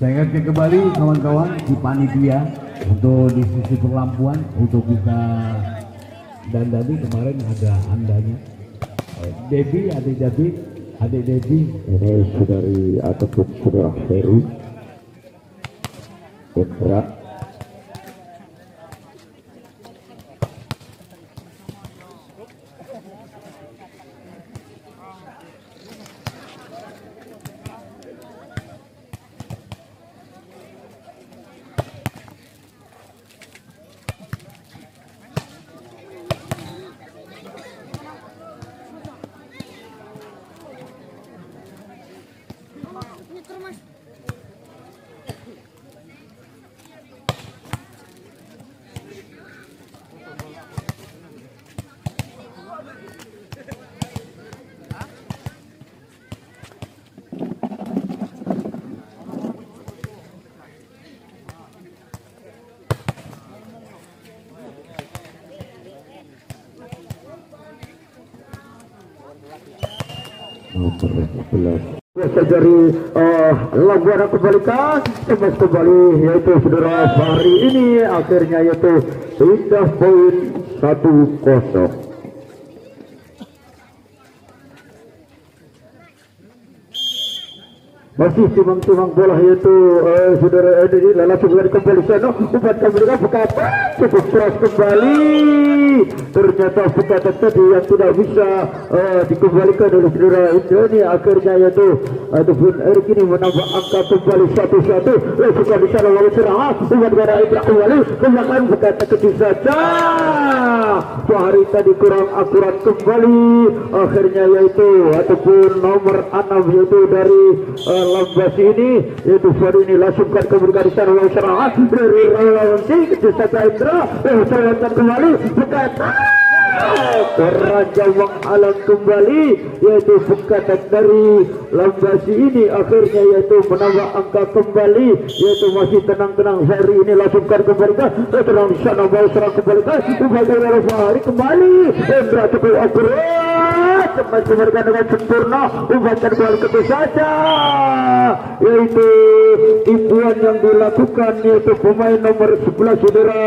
Saya ingatkan kembali kawan-kawan di panitia untuk di sisi perlampuan untuk bisa dandani kemarin ada andanya. Debbie, adik Debbie. Ini saudari ataupun saudara Heru Indra. Dari Labuan kembalikan tembus kembali yaitu saudara Fahri ini akhirnya yaitu sudah poin 1-0. Masih timang-timang bola yaitu saudara ini langsung kembali sana umpan kembali berkata cukup keras kembali, ternyata perkataan tadi yang tidak bisa dikembalikan oleh saudara ini akhirnya yaitu ataupun Erik ini menambah angka kembali 1-1. Langsung di sana lalu serangan umpan dari Ibrahim kembali ke belakang berkata kecil saja. Fahri tadi kurang akurat kembali akhirnya yaitu ataupun nomor 6 yaitu dari Lambas ini yaitu Fahri ini langsungkan ke bergarisan lawan serangan dari Lawansi kecil saja Indra serangan kembali berkata Raja menghalang kembali yaitu berkata dari Lambasi ini akhirnya yaitu menambah angka kembali yaitu masih tenang-tenang Fahri ini langsungkan kembali tenang di sana bawa serang kembali bagaimana Fahri kembali Indra cukup akurat cepat kembalikan dengan sempurna umpankan kembali ke saja yaitu tipuan yang dilakukan yaitu pemain nomor 11 saudara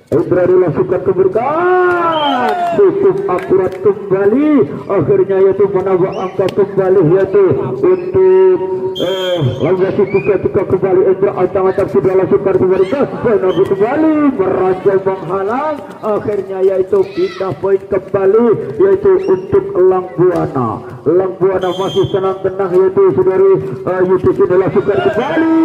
Indra dilangsungkan keberkahan cukup akurat kembali akhirnya yaitu menambah angka kembali yaitu untuk Lambasi tiga kembali Indra antang-antang sudah langsungkan kembali kembali meranjau menghalang akhirnya yaitu pindah poin kembali yaitu untuk Langbuana masih tenang-tenang yaitu saudari Yudis ini langsungkan kembali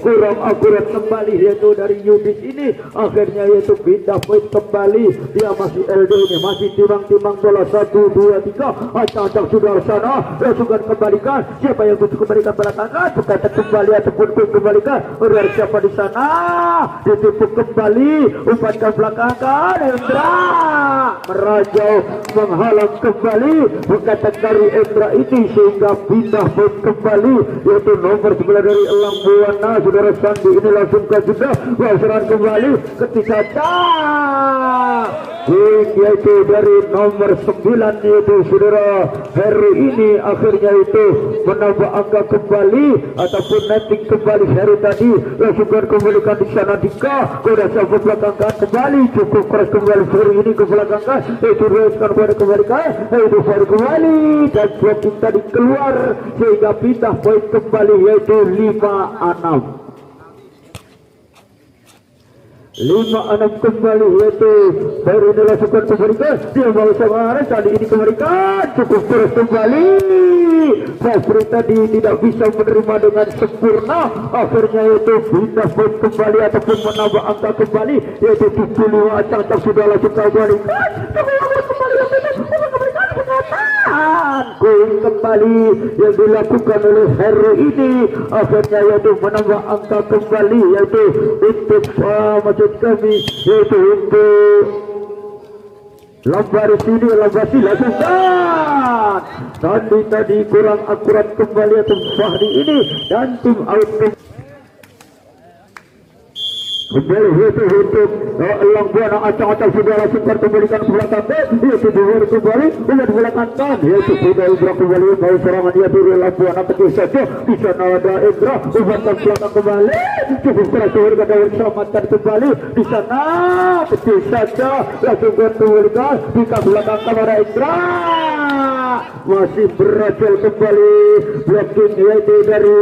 kurang akurat kembali yaitu dari Yudis ini akhirnya yaitu pindah poin kembali dia masih LD ini masih timang-timang bola 1, 2, 3 acak-acak sudah sana langsungkan kembalikan siapa yang butuh kembalikan belakangan berkata kembali ataupun kembalikan dari siapa di sana ditipu kembali umpankan belakangan Indra merajau menghalang kembali berkata dari Indra ini sehingga pindah poin kembali yaitu nomor 9 dari Langbuana saudara Sandi ini langsungkan sudah serangan kembali ketika yaitu dari nomor 9 yaitu saudara Heru ini akhirnya itu menambah angka kembali ataupun netting kembali Heru tadi langsungkan kembalikan di sana Dika kuda sampai belakangkan kembali cukup keras kembali Heru ini ke belakangkan itu teruskan kepada kembalikan itu Heru kembali dan blocking tadi keluar sehingga pindah poin kembali yaitu 5-6 kembali yaitu baru ini langsungkan kembalikan dia mau semangat kali ini kembalikan cukup terus kembali Fahri tadi tidak bisa menerima dengan sempurna akhirnya yaitu pindah poin kembali ataupun menambah angka kembali yaitu 75 acak-acak sudah langsungkan kembalikan kembali yang dilakukan oleh Heru ini akhirnya yaitu menambah angka kembali yaitu untuk maksud kami yaitu untuk Lambasi lakukan tadi kurang akurat kembali atau Fahri ini dan tim out kembali itu untuk Elang Buana acang-acang sudah langsung kembalikan ke belakang yaitu dua kembali umat belakang yaitu sudah Indra kembali mau serangan dia dulu Elang Buana kecil saja di sana ada Indra umat belakang kembali cukup keras berkata selamatkan kembali di sana kecil saja langsung kembalikan di belakang kamera Indra masih berhasil kembali blocking yaitu dari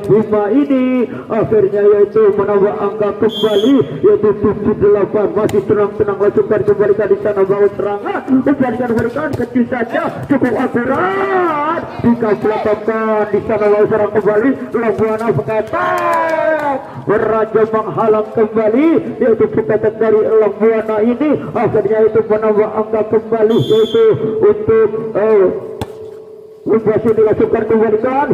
Bima ini akhirnya yaitu menambah angka kembali yaitu 78 masih tenang-tenang langsungkan kembalikan di sana bawa serangan kembalikan kecil saja cukup akurat dikabelakangkan di sana bawa serang kembali Buana Pekatak beraja menghalang kembali yaitu Pekatak dari Buana ini akhirnya itu menambah angka kembali yaitu untuk Lupa sini langsungkan kembalikan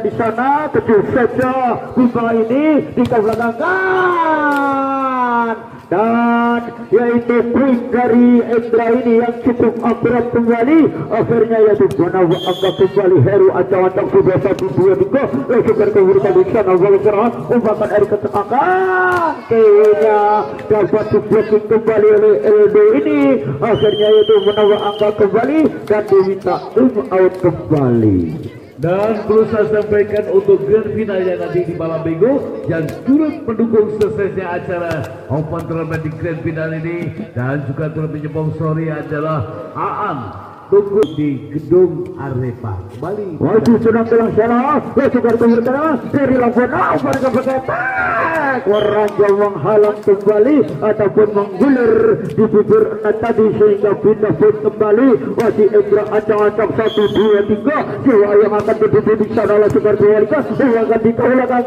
di sana kecil saja Bima ini dikabelakangkan dan yaitu poin dari Indra ini yang cukup akurat kembali akhirnya yaitu menambah angka kembali Heru acang-acang sudah 1-2-3 langsungkan kembalikan di sana bola serangan umpan dari ketengahkan kayaknya dapat blocking kembali oleh LB ini akhirnya yaitu menambah angka kembali dan diminta out kembali. Dan perlu saya sampaikan untuk grand final yang nanti di malam minggu yang turut mendukung suksesnya acara Open Tournament di grand final ini dan juga turut menyponsori adalah Aan tunggu di Gedung Arepa kembali masih sedang dalam sana langsungkan kembalikan dari Lampuna pada Pekatak Waraja menghalang kembali ataupun menggulir di bibir tadi sehingga pindah pun kembali masih Indra acang-acang 1-2-3 jiwa yang akan berdiri di sana langsungkan kembalikan akan dikabulkan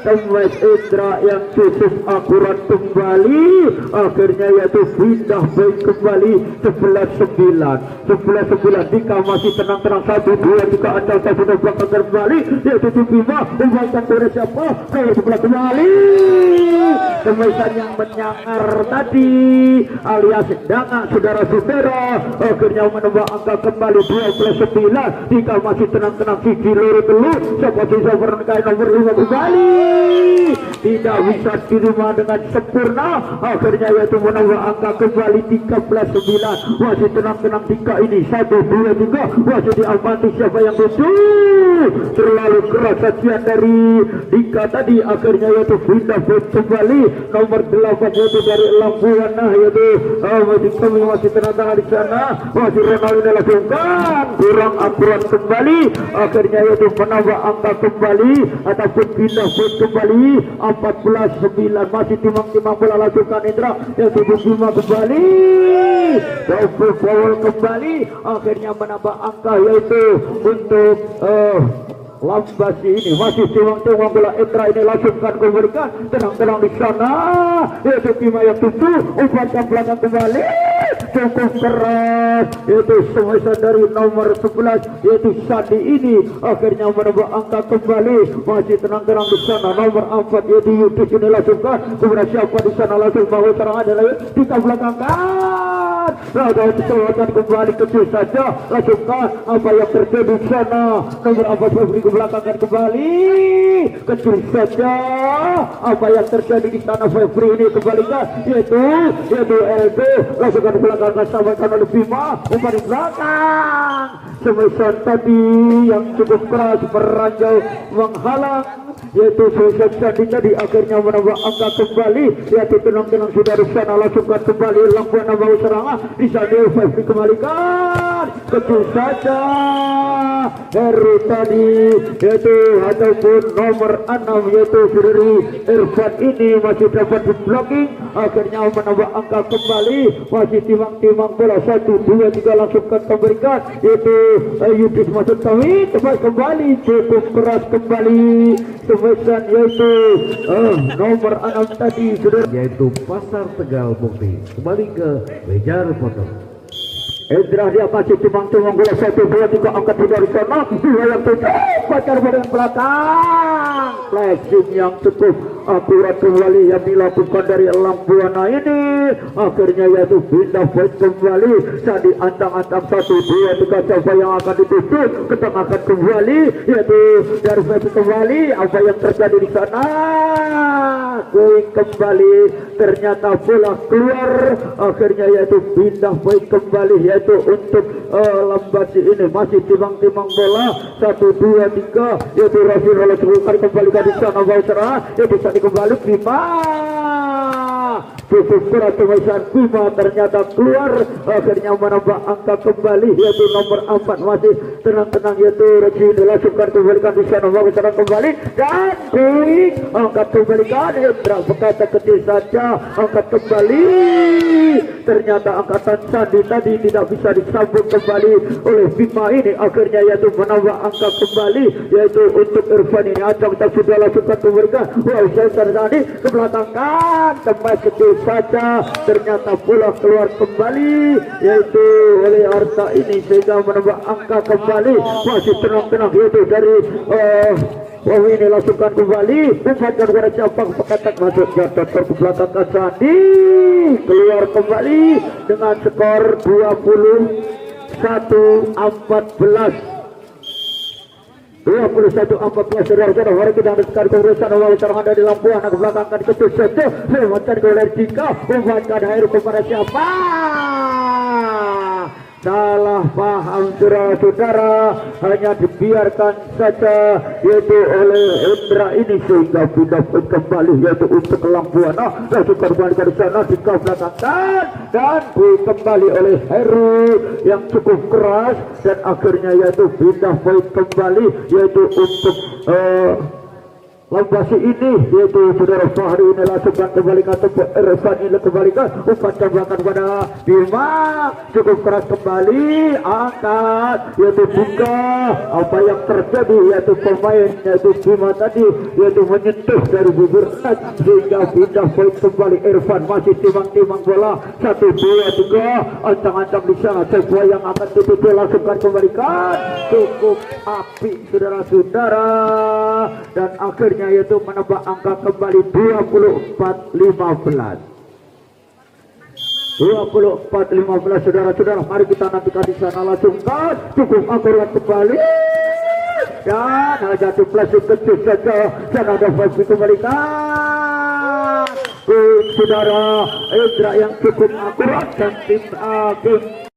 Temes Indra yang cukup akurat kembali akhirnya yaitu pindah baik kembali 11-9 Dika masih tenang-tenang 1-2-3 acang sudah belakang kembali yaitu Bima membaikkan kepada siapa ke sebelah kembali Temesan yang menyangar tadi alias Danga saudara-saudara akhirnya menambah angka kembali 12-9 Dika masih tenang-tenang Kiki luru dulu seperti Zafarnkai nomor 5 kembali tidak bisa dirima dengan sempurna akhirnya yaitu menambah angka kembali 13-9 masih tenang-tenang Dika ini 1-2-3 masih diamati siapa yang tujuh terlalu keras sajian dari Dika tadi akhirnya yaitu pindah kembali nomor 8 yaitu dari Lampuana yaitu masih tenang-tenang di sana masih Ronaldo langsungkan kurang akurat kembali akhirnya yaitu menambah angka kembali ataupun pindah kembali 14-9 masih timang-timang bola langsungkan Indra yaitu Bima kembali double foul kembali akhirnya menambah angka yaitu untuk Lambasi ini masih timang-timang bola Indra ini langsungkan kembalikan tenang-tenang di sana yaitu Bima yang tujuh umpan belakang kembali cukup keras yaitu semisal dari nomor 11 yaitu Sandi ini akhirnya menambah angka kembali masih tenang-tenang di sana nomor 4 yaitu Yudis ini langsungkan kepada siapa di sana langsung bawa serangan adalah kita belakangkan lalu diselamatkan kembali kecil saja langsungkan apa yang terjadi di sana nomor 4 Febri belakangkan kembali kecil saja apa yang terjadi di sana Febri ini kembalikan yaitu LB langsungkan belakangkan sampaikan oleh Bima umpan di belakang semisal tadi yang cukup keras beranjau menghalang yaitu Sosok Sandi tadi akhirnya menambah angka kembali yaitu tenang-tenang sudah di sana langsungkan kembali Lampuana bawa serangan di sana Febri kembalikan kecil saja Heru tadi yaitu ataupun nomor 6 yaitu dari Irfan ini masih dapat di blocking akhirnya menambah angka kembali masih timang-timang bola 1-2-3 langsungkan kembalikan yaitu Yudis masuk kami tepat kembali cukup keras kembali semesan yaitu nomor 6 tadi yaitu Pasar Tegal Bukti kembali ke meja reporter Indra dia masih timang-timang bola 1-2-3 angkat dari sana yang tutup pacar badan belakang flashing yang cukup akurat kembali yang dilakukan dari Lampuana ini. Akhirnya yaitu pindah poin kembali saat diantang-antang 1-2 tiga siapa yang akan dituju ketengahkan kembali yaitu dari Febi kembali. Apa yang terjadi di sana? Going kembali ternyata bola keluar. Akhirnya yaitu pindah poin kembali yaitu untuk Lambasi ini masih timang-timang bola 1-2-3 yaitu Rasul oleh kembali di sana Bausara yaitu saat kembali Bima cukup keras pemeriksaan Bima ternyata keluar. Akhirnya menambah angka kembali yaitu nomor 4 masih tenang-tenang yaitu Regi dilangsungkan kembalikan di sana Bausara kembali dan quick angkat kembalikan Indra berkata kecil saja angkat kembali. Ternyata angkatan Sandi tadi tidak bisa disambut kembali oleh Bima ini. Akhirnya yaitu menambah angka kembali yaitu untuk Irfan ini Acang tak sudah langsungkan kembalikan. Wow, Cesar tadi ke belakang kan tempat kecil saja ternyata bola keluar kembali yaitu oleh Arta ini sehingga menambah angka kembali masih tenang-tenang yaitu dari Wow ini langsungkan kembali umpan kepada Capang Pekatak masuk jatuh ke belakang Sandi keluar kembali dengan skor 21-14 saudara-saudara. Mari kita haruskan keberusahaan awal terhadap di Lampuan ke belakang kan ketus saja lewatkan ke Lertika umpankan air kepada siapa? Salah paham saudara-saudara, hanya dibiarkan saja yaitu oleh Indra ini sehingga pindah kembali yaitu untuk Lampuan. Langsung kembali ke sana di belakang dan kembali oleh Heru yang cukup keras dan akhirnya yaitu pindah poin kembali yaitu untuk Lambasi ini yaitu saudara Fahri ini langsungkan kembalikan tempat Irfan ini kembalikan umpan tembakan pada Bima cukup keras kembali angkat yaitu buka apa yang terjadi yaitu pemain yaitu Bima tadi yaitu menyentuh dari bibir sehingga pindah poin kembali. Irfan masih timang-timang bola 1-2-3 ancang-ancang di sana sebuah yang akan dituju langsungkan kembalikan cukup api saudara-saudara dan akhirnya yaitu menambah angka kembali 24-15 saudara-saudara. Mari kita nantikan di sana langsungkan cukup akurat kembali dan jatuh plastik kecil saja dan ada plastik kembalikan saudara Indra yang cukup akurat dan tim